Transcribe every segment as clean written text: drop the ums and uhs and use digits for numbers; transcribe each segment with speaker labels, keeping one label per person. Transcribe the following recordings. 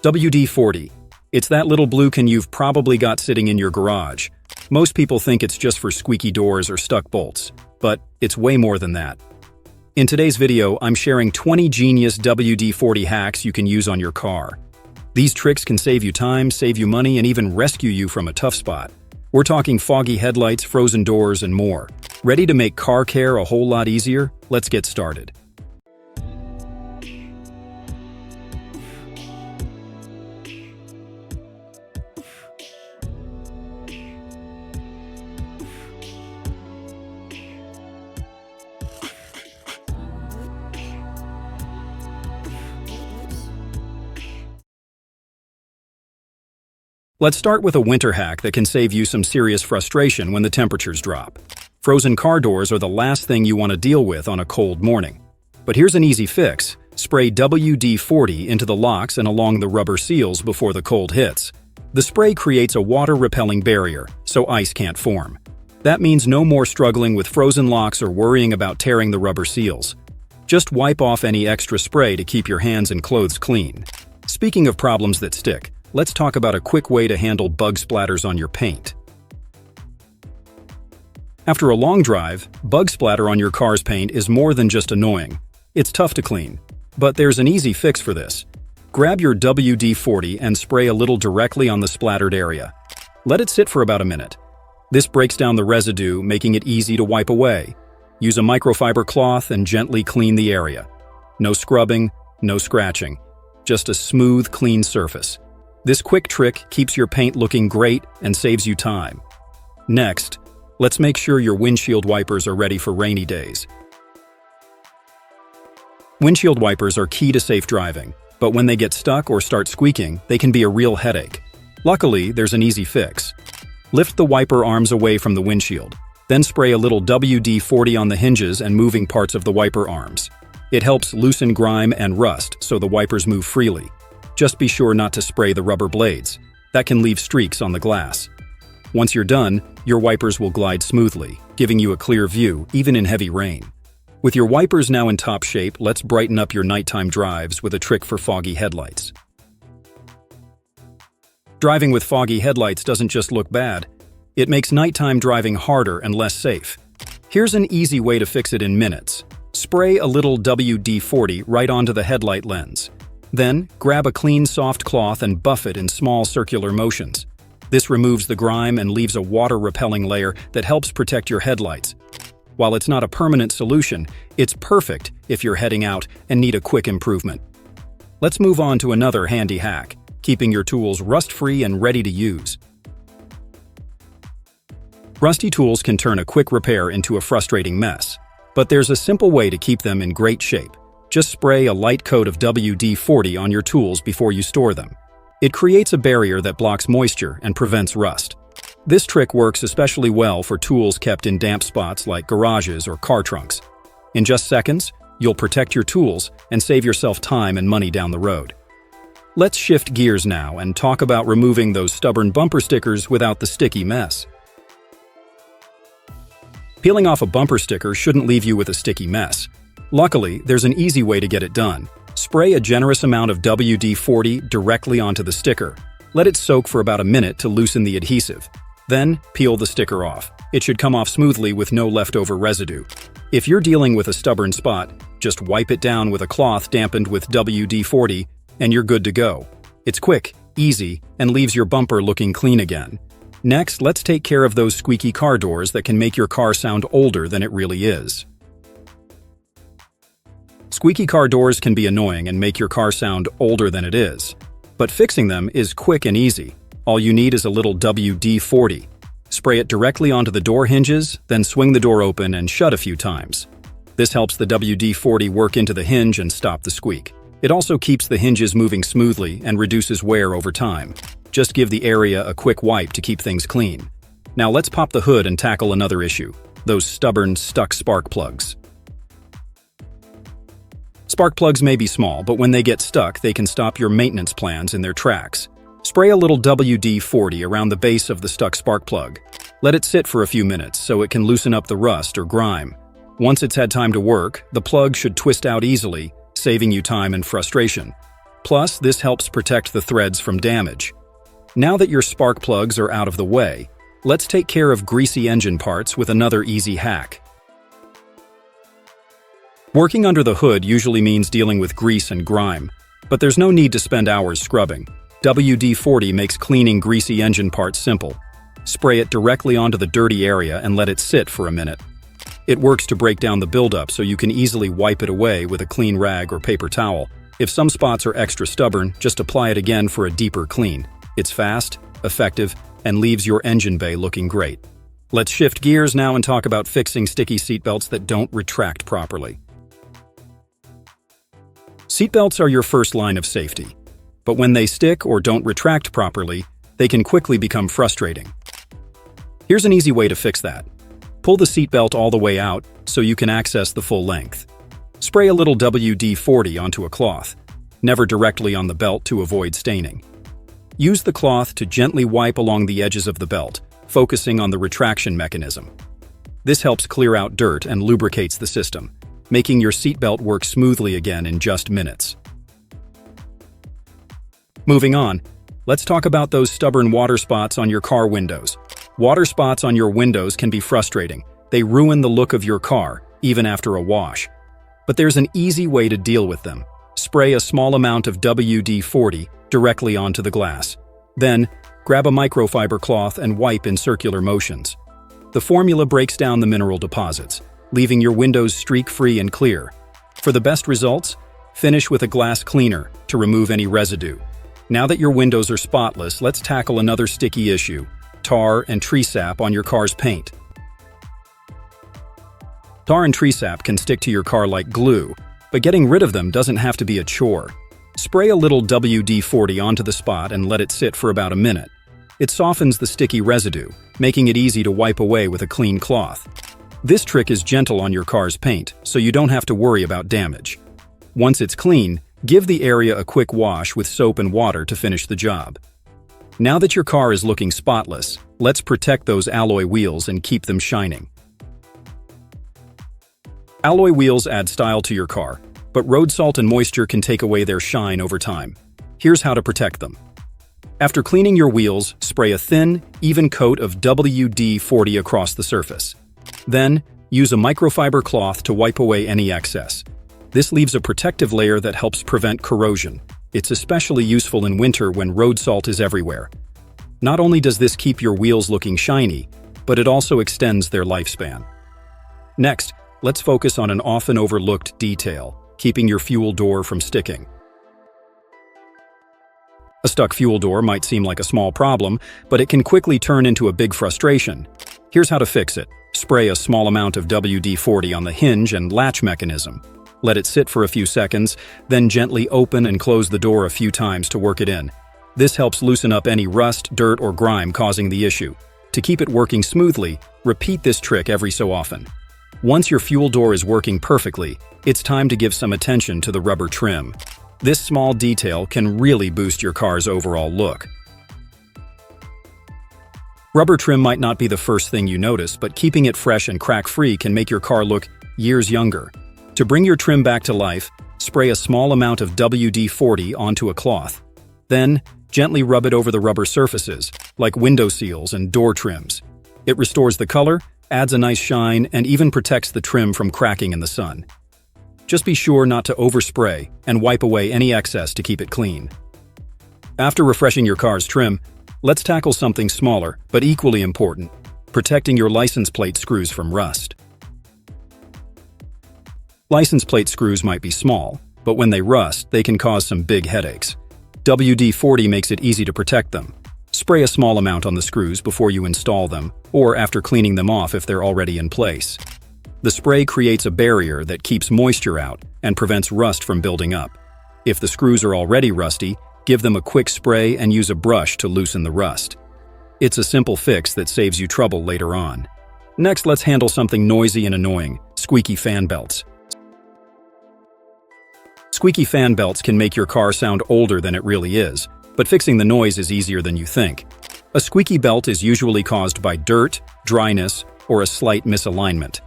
Speaker 1: WD-40. It's that little blue can you've probably got sitting in your garage. Most people think it's just for squeaky doors or stuck bolts, but it's way more than that. In today's video, I'm sharing 20 genius WD-40 hacks you can use on your car. These tricks can save you time, save you money, and even rescue you from a tough spot. We're talking foggy headlights, frozen doors, and more. Ready to make car care a whole lot easier? Let's get started. Let's start with a winter hack that can save you some serious frustration when the temperatures drop. Frozen car doors are the last thing you want to deal with on a cold morning. But here's an easy fix. Spray WD-40 into the locks and along the rubber seals before the cold hits. The spray creates a water-repelling barrier, so ice can't form. That means no more struggling with frozen locks or worrying about tearing the rubber seals. Just wipe off any extra spray to keep your hands and clothes clean. Speaking of problems that stick, let's talk about a quick way to handle bug splatters on your paint. After a long drive, bug splatter on your car's paint is more than just annoying. It's tough to clean. But there's an easy fix for this. Grab your WD-40 and spray a little directly on the splattered area. Let it sit for about a minute. This breaks down the residue, making it easy to wipe away. Use a microfiber cloth and gently clean the area. No scrubbing, no scratching. Just a smooth, clean surface. This quick trick keeps your paint looking great and saves you time. Next, let's make sure your windshield wipers are ready for rainy days. Windshield wipers are key to safe driving, but when they get stuck or start squeaking, they can be a real headache. Luckily, there's an easy fix. Lift the wiper arms away from the windshield, then spray a little WD-40 on the hinges and moving parts of the wiper arms. It helps loosen grime and rust so the wipers move freely. Just be sure not to spray the rubber blades. That can leave streaks on the glass. Once you're done, your wipers will glide smoothly, giving you a clear view, even in heavy rain. With your wipers now in top shape, let's brighten up your nighttime drives with a trick for foggy headlights. Driving with foggy headlights doesn't just look bad. It makes nighttime driving harder and less safe. Here's an easy way to fix it in minutes. Spray a little WD-40 right onto the headlight lens. Then, grab a clean, soft cloth and buff it in small circular motions. This removes the grime and leaves a water-repelling layer that helps protect your headlights. While it's not a permanent solution, it's perfect if you're heading out and need a quick improvement. Let's move on to another handy hack, keeping your tools rust-free and ready to use. Rusty tools can turn a quick repair into a frustrating mess, but there's a simple way to keep them in great shape. Just spray a light coat of WD-40 on your tools before you store them. It creates a barrier that blocks moisture and prevents rust. This trick works especially well for tools kept in damp spots like garages or car trunks. In just seconds, you'll protect your tools and save yourself time and money down the road. Let's shift gears now and talk about removing those stubborn bumper stickers without the sticky mess. Peeling off a bumper sticker shouldn't leave you with a sticky mess. Luckily, there's an easy way to get it done. Spray a generous amount of WD-40 directly onto the sticker. Let it soak for about a minute to loosen the adhesive. Then, peel the sticker off. It should come off smoothly with no leftover residue. If you're dealing with a stubborn spot, just wipe it down with a cloth dampened with WD-40 and you're good to go. It's quick, easy, and leaves your bumper looking clean again. Next, let's take care of those squeaky car doors that can make your car sound older than it really is. Squeaky car doors can be annoying and make your car sound older than it is. But fixing them is quick and easy. All you need is a little WD-40. Spray it directly onto the door hinges, then swing the door open and shut a few times. This helps the WD-40 work into the hinge and stop the squeak. It also keeps the hinges moving smoothly and reduces wear over time. Just give the area a quick wipe to keep things clean. Now let's pop the hood and tackle another issue: those stubborn, stuck spark plugs. Spark plugs may be small, but when they get stuck, they can stop your maintenance plans in their tracks. Spray a little WD-40 around the base of the stuck spark plug. Let it sit for a few minutes so it can loosen up the rust or grime. Once it's had time to work, the plug should twist out easily, saving you time and frustration. Plus, this helps protect the threads from damage. Now that your spark plugs are out of the way, let's take care of greasy engine parts with another easy hack. Working under the hood usually means dealing with grease and grime, but there's no need to spend hours scrubbing. WD-40 makes cleaning greasy engine parts simple. Spray it directly onto the dirty area and let it sit for a minute. It works to break down the buildup so you can easily wipe it away with a clean rag or paper towel. If some spots are extra stubborn, just apply it again for a deeper clean. It's fast, effective, and leaves your engine bay looking great. Let's shift gears now and talk about fixing sticky seatbelts that don't retract properly. Seatbelts are your first line of safety, but when they stick or don't retract properly, they can quickly become frustrating. Here's an easy way to fix that. Pull the seatbelt all the way out so you can access the full length. Spray a little WD-40 onto a cloth, never directly on the belt to avoid staining. Use the cloth to gently wipe along the edges of the belt, focusing on the retraction mechanism. This helps clear out dirt and lubricates the system, making your seatbelt work smoothly again in just minutes. Moving on, let's talk about those stubborn water spots on your car windows. Water spots on your windows can be frustrating. They ruin the look of your car, even after a wash. But there's an easy way to deal with them. Spray a small amount of WD-40 directly onto the glass. Then, grab a microfiber cloth and wipe in circular motions. The formula breaks down the mineral deposits, leaving your windows streak-free and clear. For the best results, finish with a glass cleaner to remove any residue. Now that your windows are spotless, let's tackle another sticky issue: tar and tree sap on your car's paint. Tar and tree sap can stick to your car like glue, but getting rid of them doesn't have to be a chore. Spray a little WD-40 onto the spot and let it sit for about a minute. It softens the sticky residue, making it easy to wipe away with a clean cloth. This trick is gentle on your car's paint, so you don't have to worry about damage. Once it's clean, give the area a quick wash with soap and water to finish the job. Now that your car is looking spotless, let's protect those alloy wheels and keep them shining. Alloy wheels add style to your car, but road salt and moisture can take away their shine over time. Here's how to protect them. After cleaning your wheels, spray a thin, even coat of WD-40 across the surface. Then, use a microfiber cloth to wipe away any excess. This leaves a protective layer that helps prevent corrosion. It's especially useful in winter when road salt is everywhere. Not only does this keep your wheels looking shiny, but it also extends their lifespan. Next, let's focus on an often overlooked detail: keeping your fuel door from sticking. A stuck fuel door might seem like a small problem, but it can quickly turn into a big frustration. Here's how to fix it. Spray a small amount of WD-40 on the hinge and latch mechanism. Let it sit for a few seconds, then gently open and close the door a few times to work it in. This helps loosen up any rust, dirt, or grime causing the issue. To keep it working smoothly, repeat this trick every so often. Once your fuel door is working perfectly, it's time to give some attention to the rubber trim. This small detail can really boost your car's overall look. Rubber trim might not be the first thing you notice, but keeping it fresh and crack-free can make your car look years younger. To bring your trim back to life, spray a small amount of WD-40 onto a cloth. Then, gently rub it over the rubber surfaces, like window seals and door trims. It restores the color, adds a nice shine, and even protects the trim from cracking in the sun. Just be sure not to overspray and wipe away any excess to keep it clean. After refreshing your car's trim, let's tackle something smaller but equally important: protecting your license plate screws from rust. License plate screws might be small, but when they rust, they can cause some big headaches. WD-40 makes it easy to protect them. Spray a small amount on the screws before you install them, or after cleaning them off if they're already in place. The spray creates a barrier that keeps moisture out and prevents rust from building up. If the screws are already rusty, give them a quick spray and use a brush to loosen the rust. It's a simple fix that saves you trouble later on. Next, let's handle something noisy and annoying: squeaky fan belts. Squeaky fan belts can make your car sound older than it really is, but fixing the noise is easier than you think. A squeaky belt is usually caused by dirt, dryness, or a slight misalignment.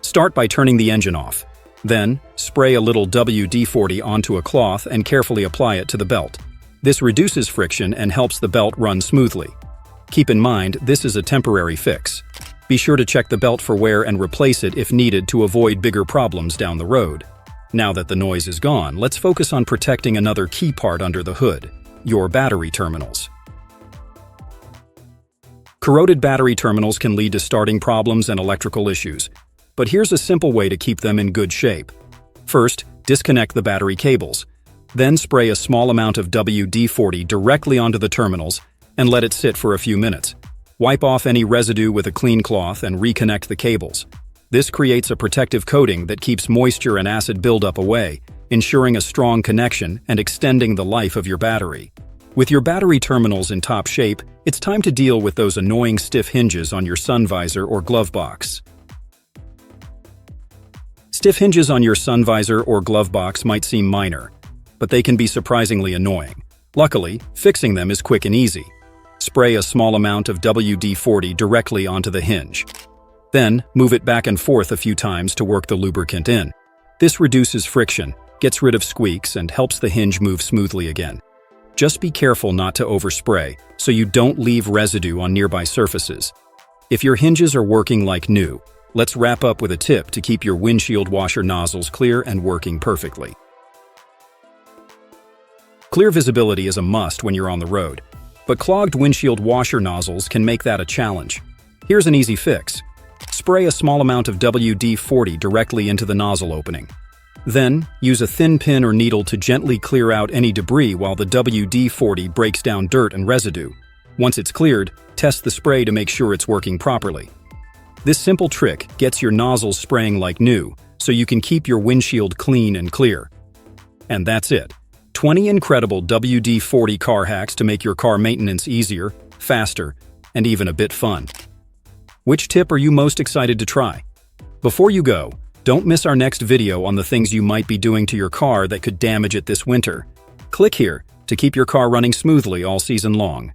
Speaker 1: Start by turning the engine off. Then, spray a little WD-40 onto a cloth and carefully apply it to the belt. This reduces friction and helps the belt run smoothly. Keep in mind, this is a temporary fix. Be sure to check the belt for wear and replace it if needed to avoid bigger problems down the road. Now that the noise is gone, let's focus on protecting another key part under the hood: your battery terminals. Corroded battery terminals can lead to starting problems and electrical issues, but here's a simple way to keep them in good shape. First, disconnect the battery cables. Then spray a small amount of WD-40 directly onto the terminals and let it sit for a few minutes. Wipe off any residue with a clean cloth and reconnect the cables. This creates a protective coating that keeps moisture and acid buildup away, ensuring a strong connection and extending the life of your battery. With your battery terminals in top shape, it's time to deal with those annoying stiff hinges on your sun visor or glove box. Stiff hinges on your sun visor or glove box might seem minor, but they can be surprisingly annoying. Luckily, fixing them is quick and easy. Spray a small amount of WD-40 directly onto the hinge. Then, move it back and forth a few times to work the lubricant in. This reduces friction, gets rid of squeaks, and helps the hinge move smoothly again. Just be careful not to overspray, so you don't leave residue on nearby surfaces. If your hinges are working like new, let's wrap up with a tip to keep your windshield washer nozzles clear and working perfectly. Clear visibility is a must when you're on the road, but clogged windshield washer nozzles can make that a challenge. Here's an easy fix. Spray a small amount of WD-40 directly into the nozzle opening. Then, use a thin pin or needle to gently clear out any debris while the WD-40 breaks down dirt and residue. Once it's cleared, test the spray to make sure it's working properly. This simple trick gets your nozzles spraying like new, so you can keep your windshield clean and clear. And that's it. 20 incredible WD-40 car hacks to make your car maintenance easier, faster, and even a bit fun. Which tip are you most excited to try? Before you go, don't miss our next video on the things you might be doing to your car that could damage it this winter. Click here to keep your car running smoothly all season long.